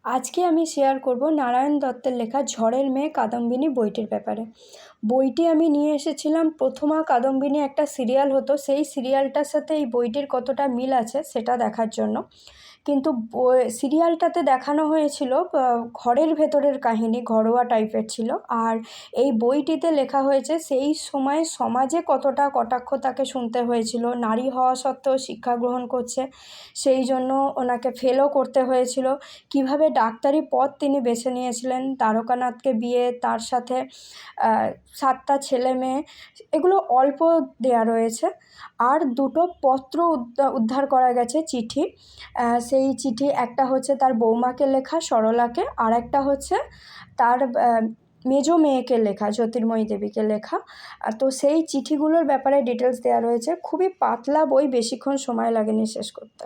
আজকে আমি শেয়ার করব নারায়ণ দত্তের লেখা ঝড়ের মেয়ে কাদম্বিনী বইটির ব্যাপারে। বইটি আমি নিয়ে এসেছিলাম প্রথমা কাদম্বিনী একটা সিরিয়াল হতো, সেই সিরিয়ালটার সাথে এই বইটির কতটা মিল আছে সেটা দেখার জন্য। কিন্তু সিরিয়ালটাতে দেখানো হয়েছিল ঘরের ভেতরের কাহিনী, ঘরোয়া টাইপের ছিল। আর এই বইটিতে লেখা হয়েছে সেই সময় সমাজে কতটা কটাক্ষ তাকে শুনতে হয়েছিল, নারী হওয়া সত্ত্বেও শিক্ষা গ্রহণ করছে, সেই জন্য ওনাকে ফেলও করতে হয়েছিল, কিভাবে ডাক্তারি পথ তিনি বেছে নিয়েছিলেন, দ্বারকানাথকে বিয়ে, তার সাথে 7টা ছেলে মেয়ে, এগুলো অল্প দেয়া রয়েছে। আর দুটো পত্র উদ্ধার করা গেছে, চিঠি। সেই চিঠি একটা হচ্ছে তার বৌমাকে লেখা সরলাকে, আর একটা হচ্ছে তার মেজো মেয়েকে লেখা জ্যোতির্ময়ী দেবীকে লেখা। তো সেই চিঠিগুলোর ব্যাপারে ডিটেলস দেওয়া রয়েছে। খুবই পাতলা বই, বেশিক্ষণ সময় লাগেনি শেষ করতে।